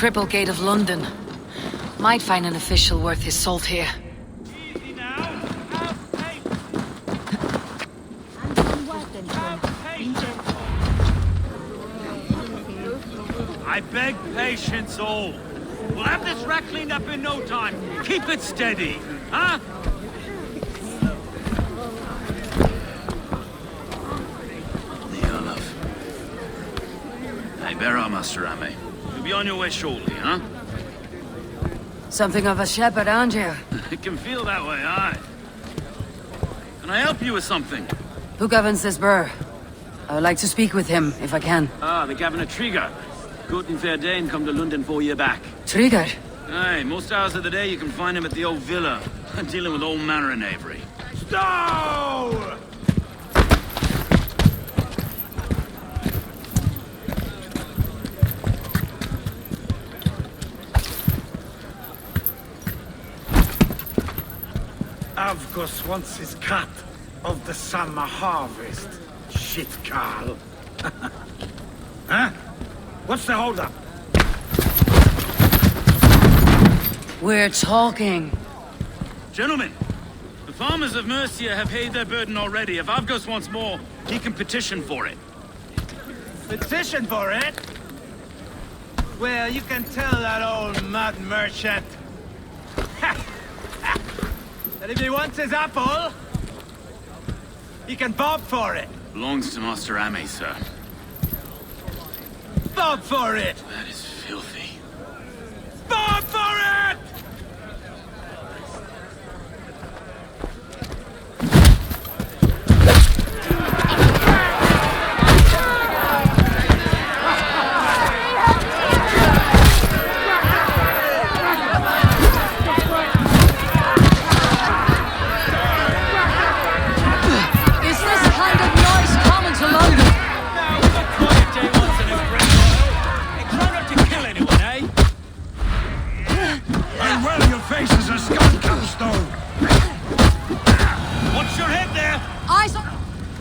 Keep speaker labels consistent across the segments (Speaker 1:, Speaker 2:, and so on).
Speaker 1: Cripple Gate of London. Might find an official worth his salt here.
Speaker 2: Easy now. Have patience. I beg patience, all. We'll have this wreck cleaned up in no time. Keep it steady, huh?
Speaker 3: Hey, bear our Master Ame. You'll be on your way shortly, huh?
Speaker 1: Something of a shepherd, aren't you?
Speaker 3: It can feel that way, aye. Can I help you with something?
Speaker 1: Who governs this burr? I would like to speak with him, if I can.
Speaker 3: Ah, the Governor Trigger. Good and fair Dane come to London 4 year back.
Speaker 1: Trigger?
Speaker 3: Aye, most hours of the day you can find him at the old villa, dealing with all manner of knavery.
Speaker 2: Stow! Avgos wants his cut of the summer harvest. Shit, Carl. Huh? What's the holdup?
Speaker 1: We're talking.
Speaker 3: Gentlemen, the farmers of Mercia have paid their burden already. If Avgos wants more, he can petition for it.
Speaker 2: Petition for it? Well, you can tell that old mud merchant that if he wants his apple, he can bob for it.
Speaker 3: Belongs to Master Ame, sir.
Speaker 2: Bob for it!
Speaker 3: That is filthy.
Speaker 2: Bob for it!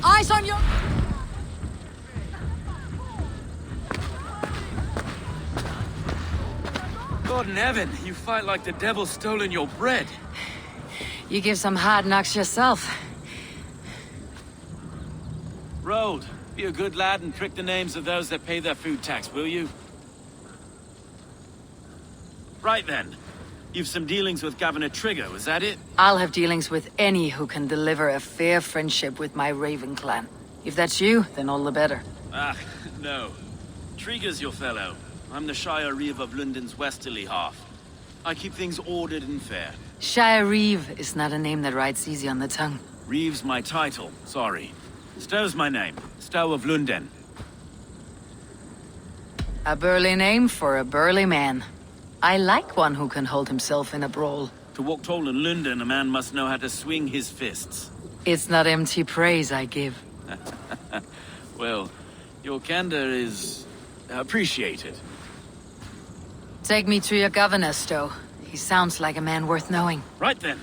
Speaker 1: Eyes on your...
Speaker 3: God in heaven, you fight like the devil stolen your bread.
Speaker 1: You give some hard knocks yourself.
Speaker 3: Road, be a good lad and prick the names of those that pay their food tax, will you? Right then. You've some dealings with Governor Trigger, is that it?
Speaker 1: I'll have dealings with any who can deliver a fair friendship with my Raven clan. If that's you, then all the better.
Speaker 3: Ah, no. Trigger's your fellow. I'm the Shire Reeve of London's westerly half. I keep things ordered and fair.
Speaker 1: Shire Reeve is not a name that rides easy on the tongue.
Speaker 3: Reeve's my title, sorry. Stow's my name. Stow of London.
Speaker 1: A burly name for a burly man. I like one who can hold himself in a brawl.
Speaker 3: To walk tall in London, a man must know how to swing his fists.
Speaker 1: It's not empty praise I give.
Speaker 3: Well, your candor is appreciated.
Speaker 1: Take me to your governor, Stow. He sounds like a man worth knowing.
Speaker 3: Right then.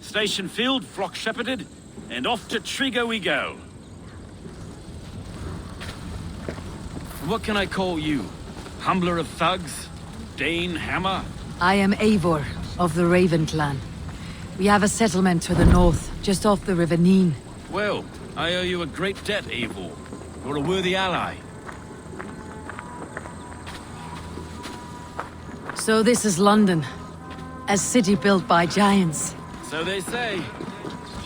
Speaker 3: Station filled, flock shepherded, and off to Trigger we go. What can I call you? Humbler of thugs? Dane Hammer?
Speaker 1: I am Eivor, of the Raven clan. We have a settlement to the north, just off the River Neen.
Speaker 3: Well, I owe you a great debt, Eivor. You're a worthy ally.
Speaker 1: So this is London. A city built by giants.
Speaker 3: So they say.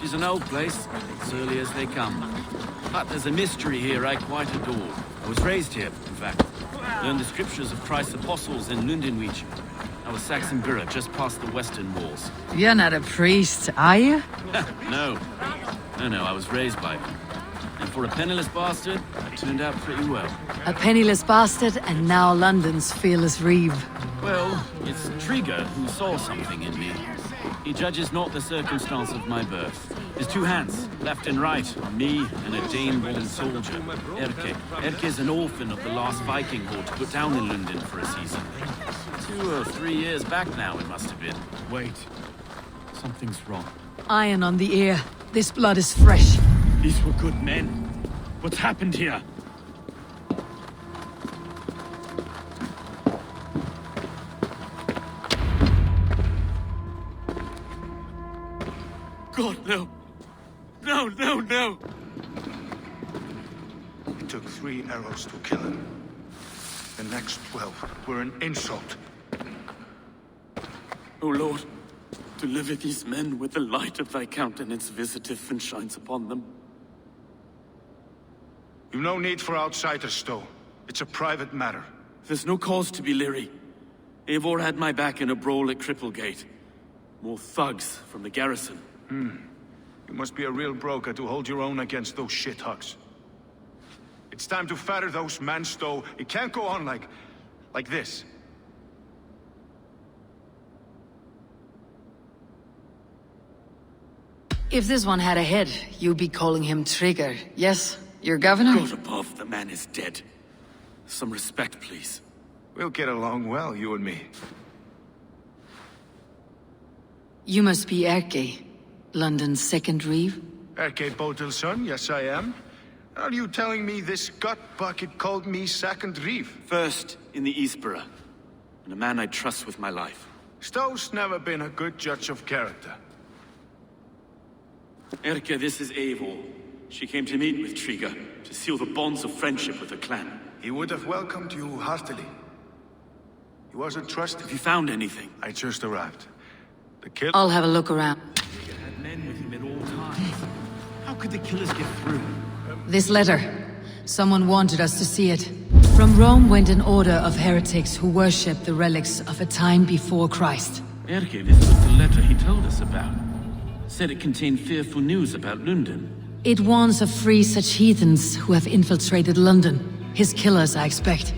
Speaker 3: She's an old place, as early as they come. But there's a mystery here I quite adore. I was raised here, in fact. Learned the scriptures of Christ's apostles in Lundenwich. I was Saxon Borough, just past the western walls.
Speaker 1: You're not a priest, are you?
Speaker 3: No. No, I was raised by them. And for a penniless bastard, I turned out pretty well.
Speaker 1: A penniless bastard, and now London's fearless Reeve.
Speaker 3: Well, it's Trigger who saw something in me. He judges not the circumstance of my birth. His two hands, left and right, on me and a Dane-born soldier, Erke. Erke's an orphan of the last Viking horde put down in London for a season. 2 or 3 years back now, it must have been.
Speaker 4: Wait. Something's wrong.
Speaker 1: Iron on the ear. This blood is fresh.
Speaker 4: These were good men. What's happened here? God, no. No, no, no!
Speaker 5: It took 3 arrows to kill him. The next 12 were an insult.
Speaker 4: O Lord, deliver these men with the light of thy countenance visiteth and shines upon them.
Speaker 5: You've no need for outsiders, though. It's a private matter.
Speaker 4: There's no cause to be leery. Eivor had my back in a brawl at Cripplegate. More thugs from the garrison.
Speaker 5: You must be a real broker to hold your own against those shithugs. It's time to fetter those men, though. It can't go on like this.
Speaker 1: If this one had a head, you'd be calling him Trigger, yes? Your governor?
Speaker 4: God above, the man is dead. Some respect, please.
Speaker 5: We'll get along well, you and me.
Speaker 1: You must be Erke, London's second reeve?
Speaker 5: Erke Botel's son, yes I am. Are you telling me this gut bucket called me second reeve?
Speaker 4: First in the Eastborough, and a man I trust with my life.
Speaker 5: Stowe's never been a good judge of character.
Speaker 4: Erke, this is Eivor. She came to meet with Trigger, to seal the bonds of friendship with the clan.
Speaker 5: He would have welcomed you heartily. He wasn't trusted.
Speaker 4: Have you found anything?
Speaker 5: I just arrived. The kill...
Speaker 1: I'll have a look around.
Speaker 3: Trigger had men with him at all times. How could the killers get through?
Speaker 1: This letter. Someone wanted us to see it. From Rome went an order of heretics who worshipped the relics of a time before Christ.
Speaker 3: Erke, this was the letter he told us about. Said it contained fearful news about London.
Speaker 1: It warns of 3 such heathens who have infiltrated London. His killers, I expect.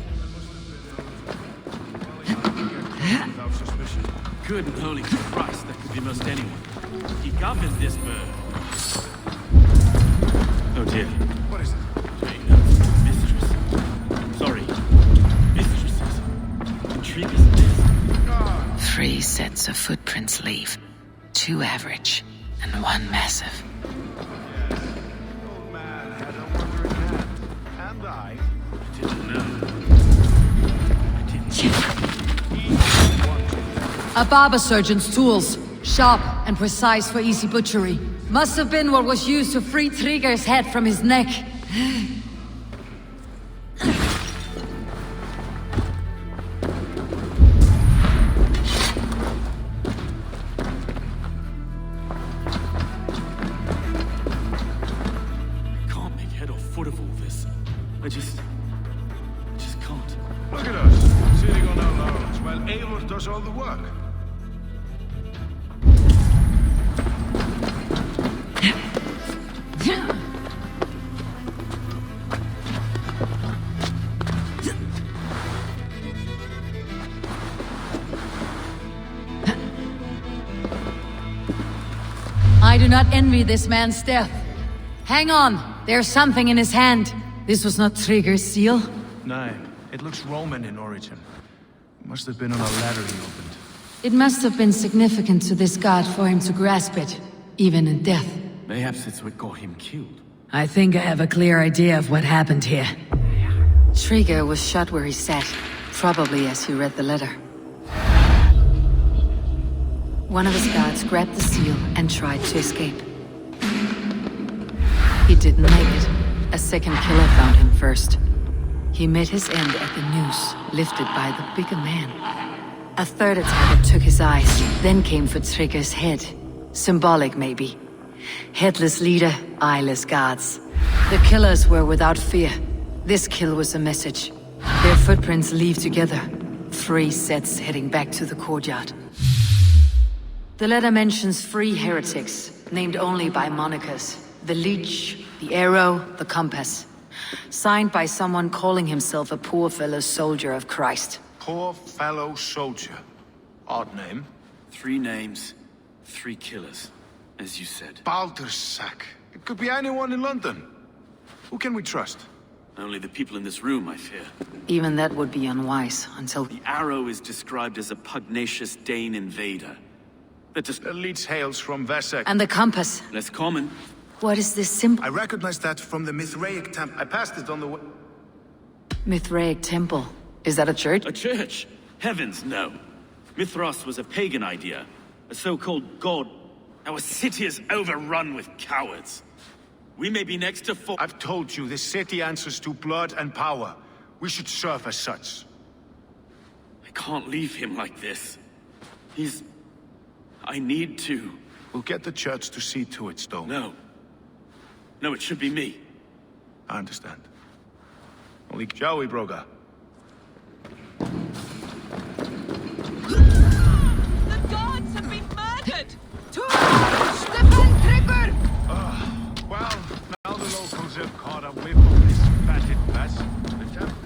Speaker 3: Good and holy Christ, that could be most anyone. He governed this bird. Oh dear.
Speaker 5: What is it?
Speaker 3: Mistress. Sorry. Mistresses. Intrigues this.
Speaker 1: 3 sets of footprints leave. 2 average, and 1 massive.
Speaker 5: Old man had a wandering hand. And I...
Speaker 3: Didn't know.
Speaker 1: A barber surgeon's tools. Sharp and precise for easy butchery. Must have been what was used to free Trigger's head from his neck.
Speaker 4: Can't make head or foot of all this. I just can't.
Speaker 5: Look at us, sitting on our laurels while Eivor does all the work.
Speaker 1: I do not envy this man's death. Hang on, there's something in his hand. This was not Trigger's seal.
Speaker 5: No, it looks Roman in origin. Must have been on a ladder he opened.
Speaker 1: It must have been significant to this god for him to grasp it, even in death.
Speaker 3: Perhaps it's what got him killed.
Speaker 1: I think I have a clear idea of what happened here. Trigger was shot where he sat, probably as he read the letter. One of his guards grabbed the seal and tried to escape. He didn't make it. A second killer found him first. He met his end at the noose, lifted by the bigger man. A third attacker took his eyes, then came for Trigger's head. Symbolic, maybe. Headless leader, eyeless guards. The killers were without fear. This kill was a message. Their footprints leave together. 3 sets heading back to the courtyard. The letter mentions 3 heretics, named only by monikers. The Leech, the Arrow, the Compass. Signed by someone calling himself a poor fellow soldier of Christ.
Speaker 5: Poor fellow soldier. Odd name.
Speaker 4: 3 names, 3 killers, as you said.
Speaker 5: Baldersack. It could be anyone in London. Who can we trust?
Speaker 4: Only the people in this room, I fear.
Speaker 1: Even that would be unwise until...
Speaker 4: The arrow is described as a pugnacious Dane invader. That just
Speaker 5: The leech hails from Vesek.
Speaker 1: And the compass.
Speaker 4: less common.
Speaker 1: What is this symbol?
Speaker 5: I recognize that from the Mithraic temple. I passed it on the way.
Speaker 1: Mithraic temple. Is that a church?
Speaker 4: A church? Heavens, no. Mithras was a pagan idea. A so-called god. Our city is overrun with cowards. We may be next to
Speaker 5: I've told you, this city answers to blood and power. We should serve as such.
Speaker 4: I can't leave him like this. I need to.
Speaker 5: We'll get the church to see to it, Stone.
Speaker 4: No. No, it should be me.
Speaker 5: I understand. Only shall we, Broga?
Speaker 6: The gods have been murdered! Stefan Tripper!
Speaker 5: Well, now the locals have caught a whiff of this fatted mess. The temple...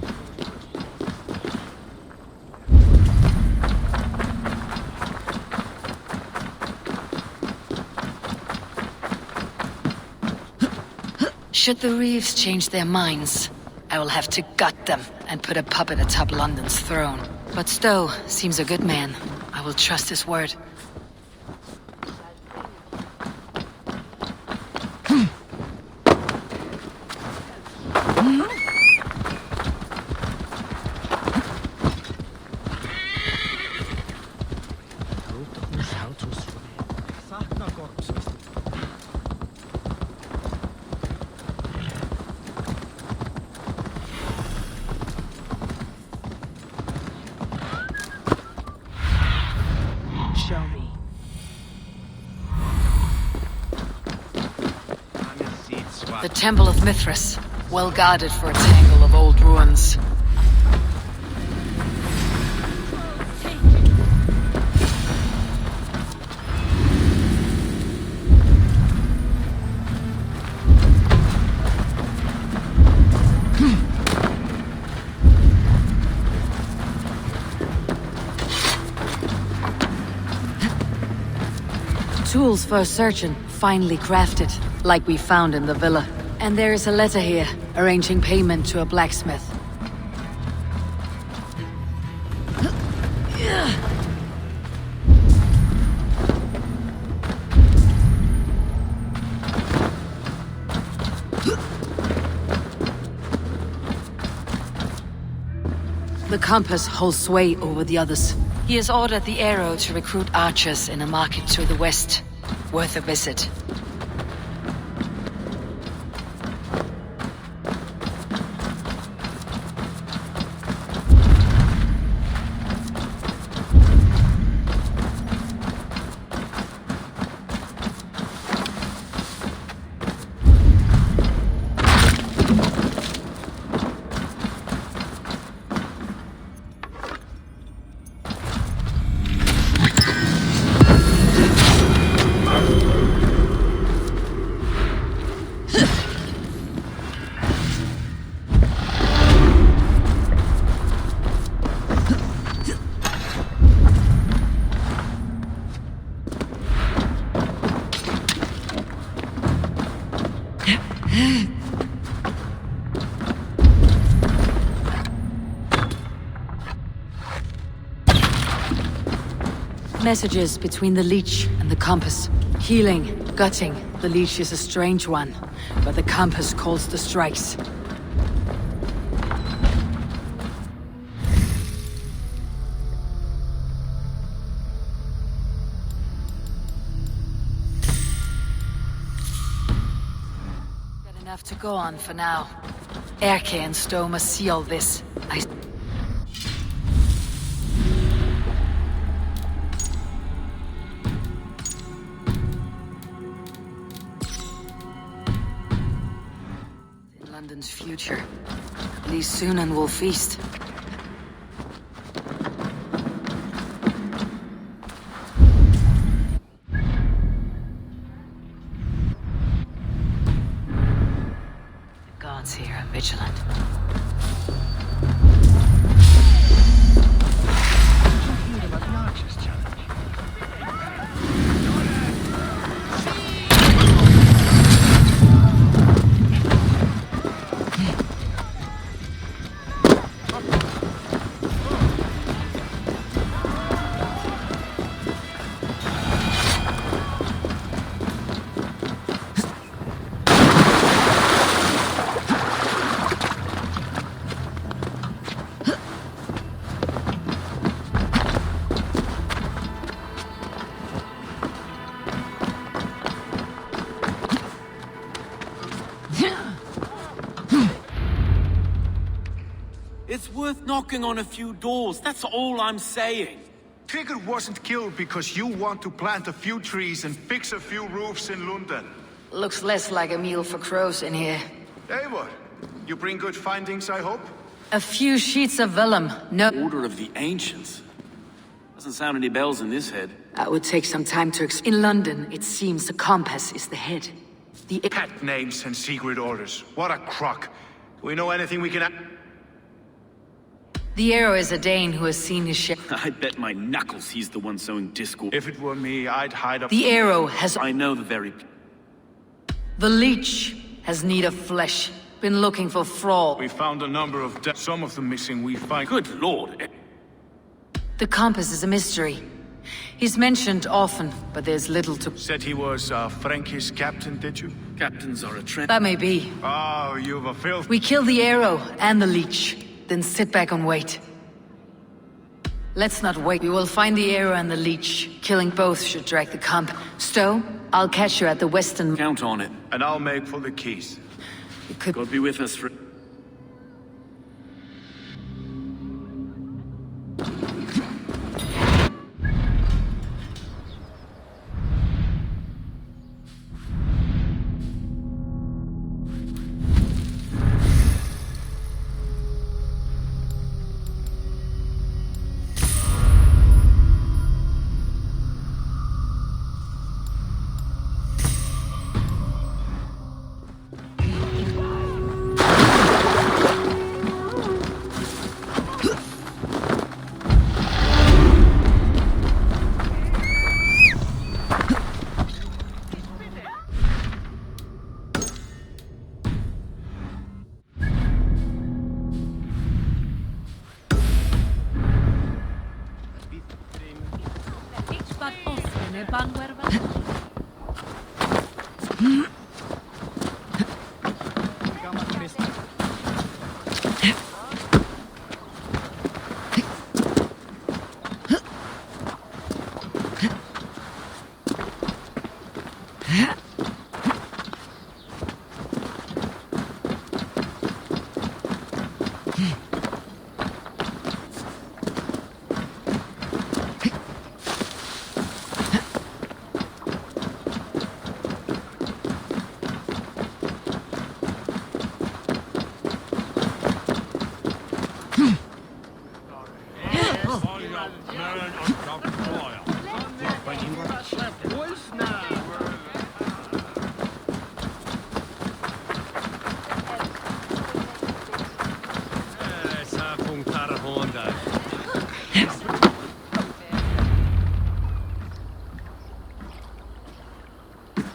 Speaker 1: Should the Reeves change their minds, I will have to gut them and put a puppet atop London's throne. But Stowe seems a good man. I will trust his word.
Speaker 6: Show me.
Speaker 1: The Temple of Mithras, well guarded for a tangle of old ruins. Tools for a surgeon, finely crafted, like we found in the villa. And there is a letter here, arranging payment to a blacksmith. The compass holds sway over the others. He has ordered the arrow to recruit archers in a market to the west. Worth a visit. Messages between the leech and the compass. Healing, gutting. The leech is a strange one, but the compass calls the strikes. Got enough to go on for now. Erke and Stowe must see all this. London's future. At least soon and we'll feast. The gods here are vigilant.
Speaker 3: worth knocking on a few doors. That's all I'm saying.
Speaker 5: Trigger wasn't killed because you want to plant a few trees and fix a few roofs in London.
Speaker 1: Looks less like a meal for crows in here.
Speaker 5: Eivor, you bring good findings, I hope?
Speaker 1: A few sheets of vellum. No.
Speaker 3: Order of the Ancients. Doesn't sound any bells in this head.
Speaker 1: That would take some time to In London, it seems the compass is the head. The
Speaker 5: Pet names and secret orders. What a crock. Do we know anything we can...
Speaker 1: The arrow is a Dane who has seen his ship.
Speaker 3: I bet my knuckles he's the one sowing discord.
Speaker 5: If it were me, I'd hide up...
Speaker 1: The arrow has...
Speaker 3: I know the very...
Speaker 1: The leech has need of flesh. Been looking for Thrall.
Speaker 5: We found a number of some of the missing we find...
Speaker 3: Good lord.
Speaker 1: The compass is a mystery. He's mentioned often, but there's little to...
Speaker 5: Said he was Frankish captain, did you?
Speaker 3: Captains are a trend.
Speaker 1: That may be.
Speaker 5: Oh, you've a filth...
Speaker 1: We kill the arrow and the leech, then sit back and wait. Let's not wait. We will find the arrow and the leech. Killing both should drag the comp. Stowe, I'll catch you at the western...
Speaker 3: Count on it.
Speaker 5: And I'll make for the keys.
Speaker 1: It could...
Speaker 3: God be with us for...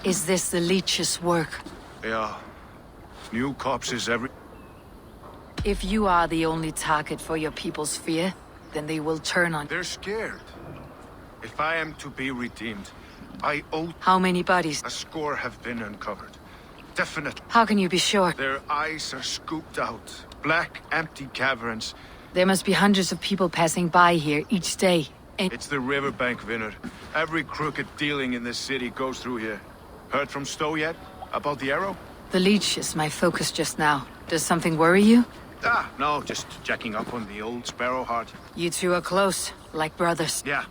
Speaker 1: Is this the leech's work?
Speaker 5: Yeah. New corpses every...
Speaker 1: If you are the only target for your people's fear, then they will turn on...
Speaker 5: They're scared. If I am to be redeemed, I owe...
Speaker 1: How many bodies?
Speaker 5: A score have been uncovered. Definitely.
Speaker 1: How can you be sure?
Speaker 5: Their eyes are scooped out. Black, empty caverns.
Speaker 1: There must be hundreds of people passing by here each day. And
Speaker 5: It's the riverbank, Vinner. Every crooked dealing in this city goes through here. Heard from Stowe yet? About the arrow?
Speaker 1: the leech is my focus just now. Does something worry you?
Speaker 5: No, just checking up on the old Sparrowheart.
Speaker 1: You two are close, like brothers.
Speaker 5: Yeah.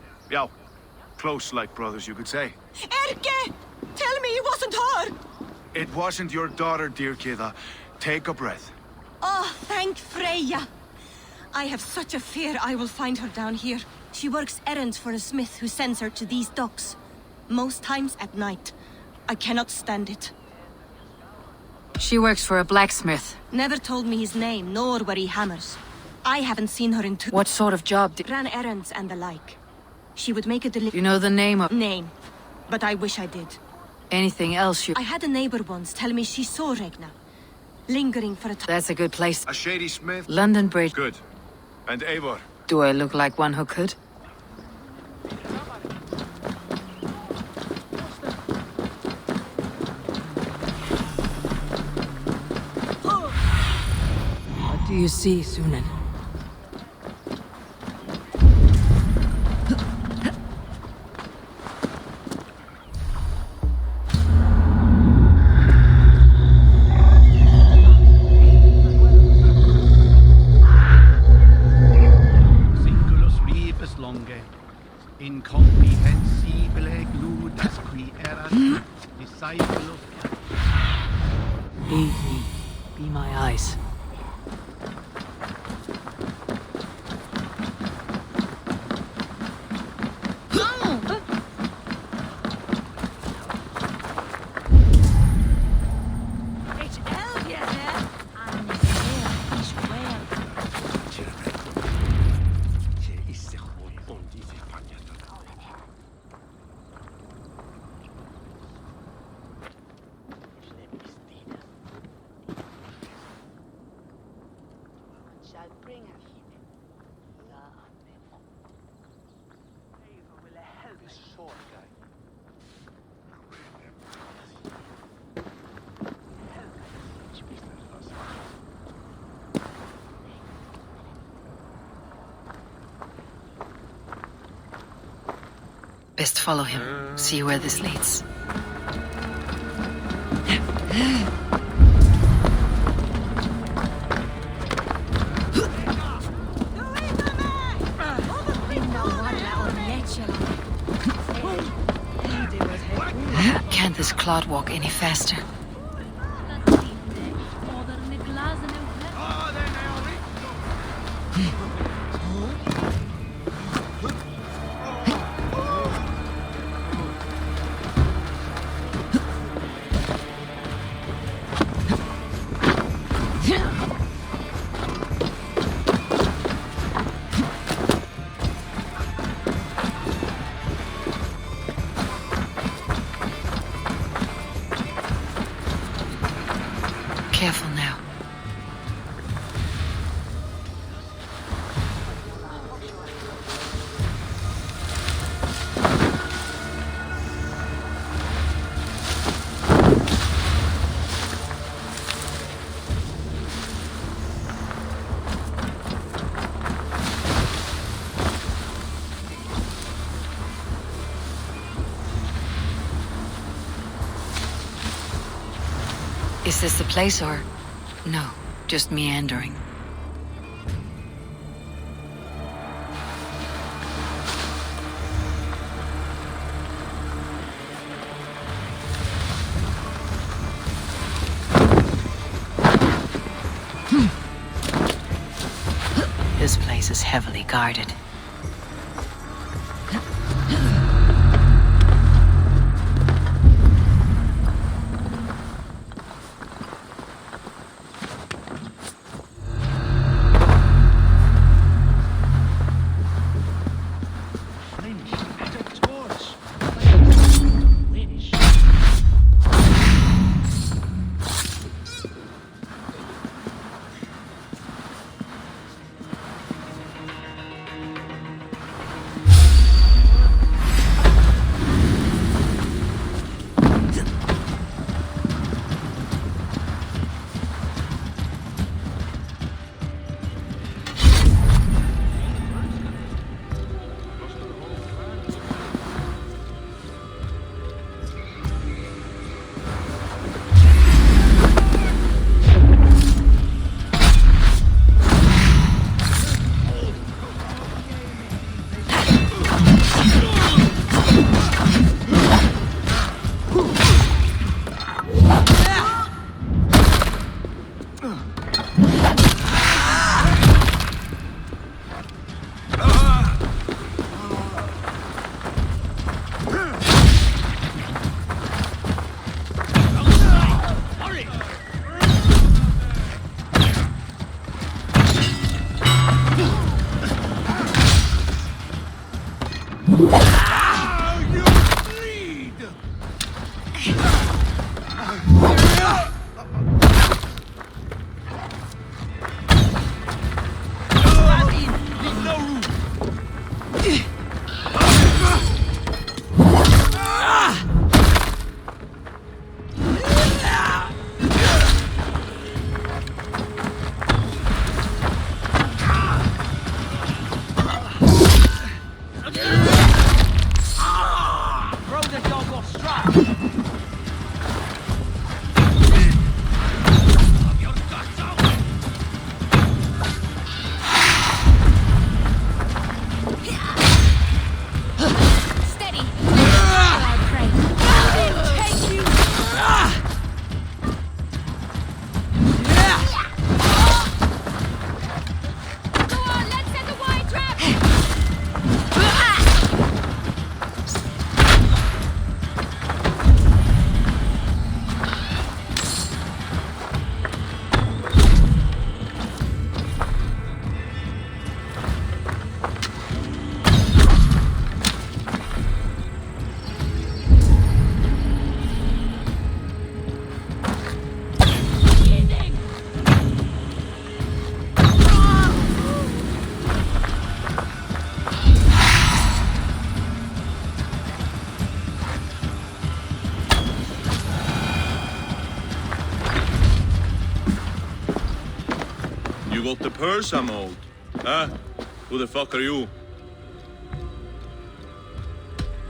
Speaker 5: Close like brothers, you could say.
Speaker 6: Erke! Tell me it wasn't her!
Speaker 5: It wasn't your daughter, dear Kida. Take a breath.
Speaker 6: Oh, thank Freya. I have such a fear I will find her down here. She works errands for a smith who sends her to these docks. Most times at night. I cannot stand it.
Speaker 1: She works for a blacksmith.
Speaker 6: Never told me his name, nor where he hammers. I haven't seen her in
Speaker 1: What sort of job
Speaker 6: ran errands and the like. She would make a
Speaker 1: Do you know the name of...
Speaker 6: name, but I wish I did.
Speaker 1: Anything else you...
Speaker 6: I had a neighbor once tell me she saw Regna, lingering for a time.
Speaker 1: That's a good place.
Speaker 5: A shady smith?
Speaker 1: London Bridge.
Speaker 5: Good. And Eivor?
Speaker 1: Do I look like one who could? What do you see, Sunan?
Speaker 7: Disciple gludas qui erat disciple.
Speaker 1: Lead me. Be my eyes. Best follow him. See where this leads. Can't this clod walk any faster? Careful now. Is this the place or... No, just meandering. This place is heavily guarded.
Speaker 6: Steady!
Speaker 8: You got the purse, I'm old. Huh? Who the fuck are you?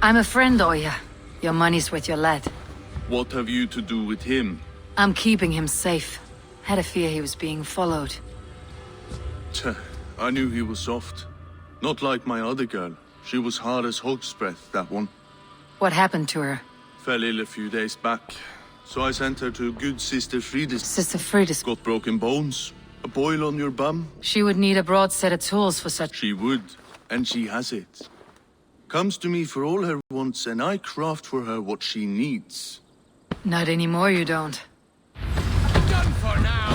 Speaker 1: I'm a friend, Oya. Your money's with your lad.
Speaker 8: What have you to do with him?
Speaker 1: I'm keeping him safe. Had a fear he was being followed.
Speaker 8: Tch, I knew he was soft. Not like my other girl. She was hard as hog's breath, that one.
Speaker 1: What happened to her?
Speaker 8: Fell ill a few days back. So I sent her to good Sister Fridis.
Speaker 1: Sister Fridis.
Speaker 8: Got broken bones. A boil on your bum.
Speaker 1: She would need a broad set of tools for such...
Speaker 8: She would, and she has it. Comes to me for all her wants, and I craft for her what she needs.
Speaker 1: Not anymore, you don't.
Speaker 7: Done for now.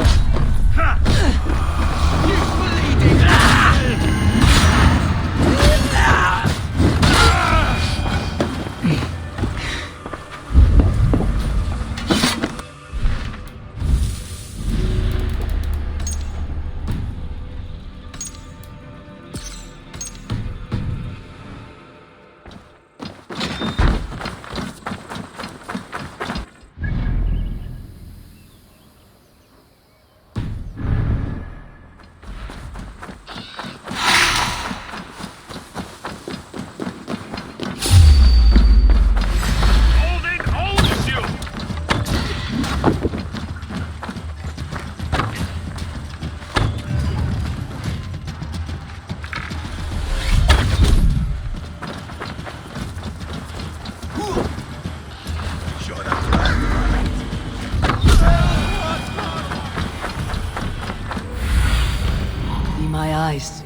Speaker 1: My eyes.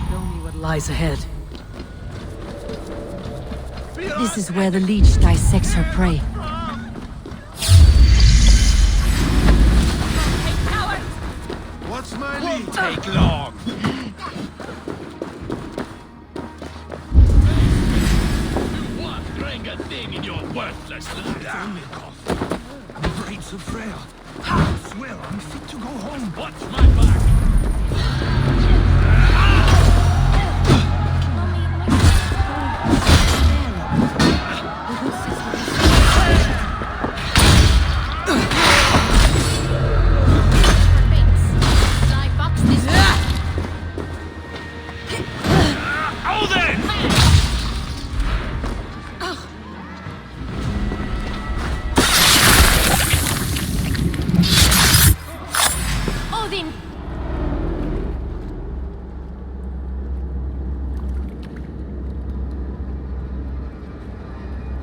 Speaker 1: Show me what lies ahead.
Speaker 6: This is where the leech dissects her prey.
Speaker 7: What's my lead? Take long. You want drink a thing in your worthless life. Blades of Freya. I swear I'm fit to go home. Watch my back.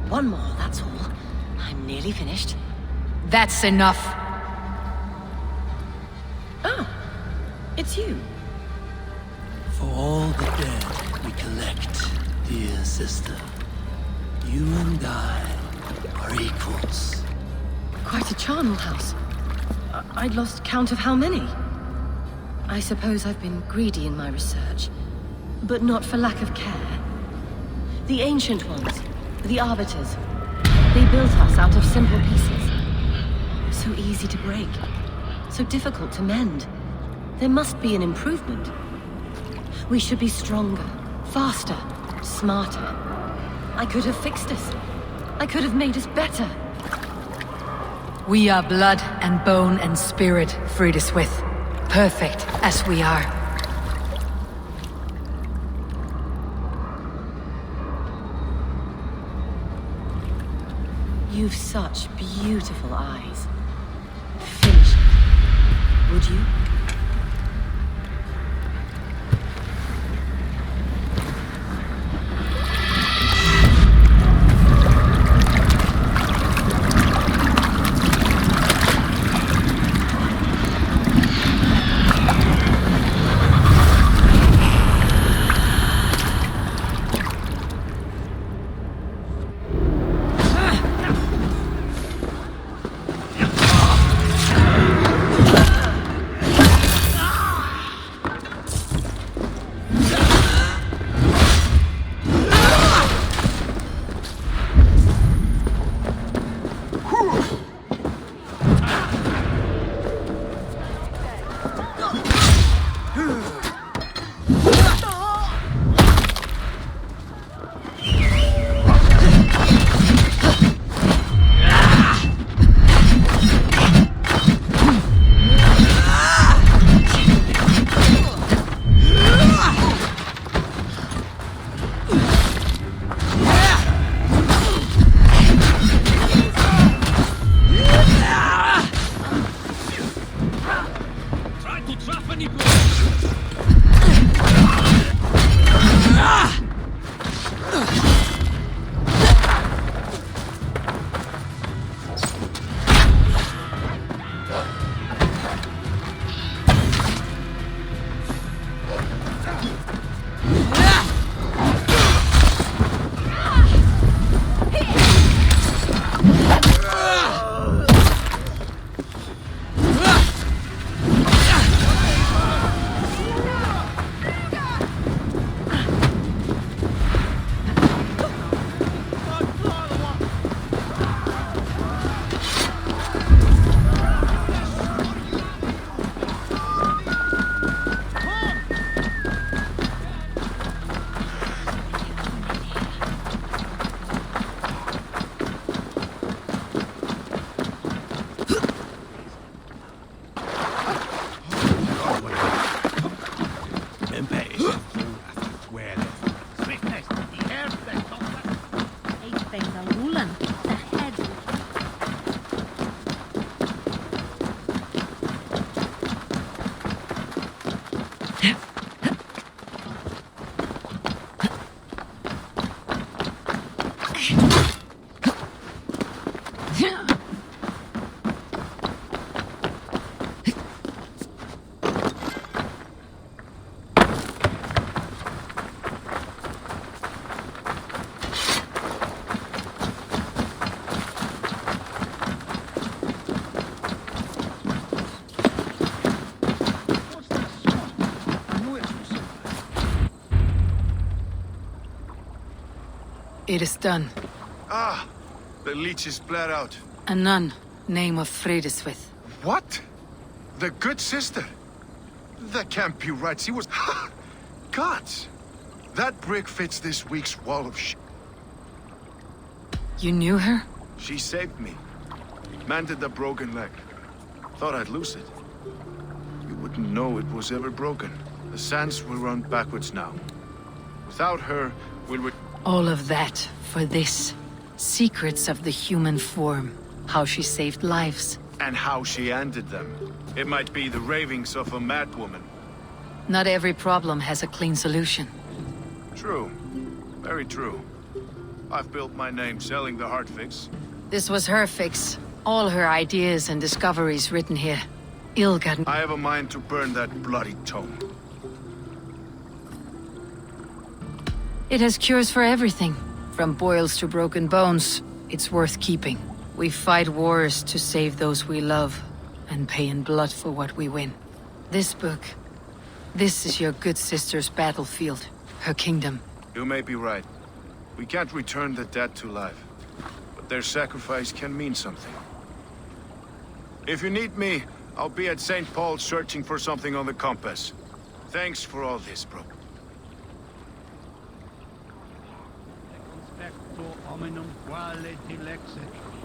Speaker 6: One more, that's all. I'm nearly finished.
Speaker 1: That's enough.
Speaker 6: Oh, it's you.
Speaker 9: For all the dead we collect, dear sister, you and I are equals.
Speaker 6: Quite a charnel house. I'd lost count of how many. I suppose I've been greedy in my research, but not for lack of care. The ancient ones, the arbiters, they built us out of simple pieces. So easy to break, so difficult to mend. There must be an improvement. We should be stronger, faster, smarter. I could have fixed us. I could have made us better.
Speaker 1: We are blood and bone and spirit, Fridiswith. Perfect as we are.
Speaker 6: You've such beautiful eyes. Finish it, would you?
Speaker 1: It is done.
Speaker 5: Ah! The leech is bled out.
Speaker 1: A nun, name of Fredeswith.
Speaker 5: What? The good sister? That can't be right. She was... Gods! That brick fits this week's wall of sh...
Speaker 1: You knew her?
Speaker 5: She saved me. Mended the broken leg. Thought I'd lose it. You wouldn't know it was ever broken. The sands will run backwards now. Without her, we'll...
Speaker 1: All of that for this. Secrets of the human form. How she saved lives.
Speaker 5: And how she ended them. It might be the ravings of a madwoman.
Speaker 1: Not every problem has a clean solution.
Speaker 5: True. Very true. I've built my name selling the heart fix.
Speaker 1: This was her fix. All her ideas and discoveries written here. Ill-gotten.
Speaker 5: I have a mind to burn that bloody tome.
Speaker 1: It has cures for everything. From boils to broken bones. It's worth keeping. We fight wars to save those we love, and pay in blood for what we win. This book, this is your good sister's battlefield, her kingdom.
Speaker 5: You may be right. We can't return the dead to life, but their sacrifice can mean something. If you need me, I'll be at St. Paul searching for something on the compass. Thanks for all this, bro.
Speaker 7: Expecto hominum quale dilexit.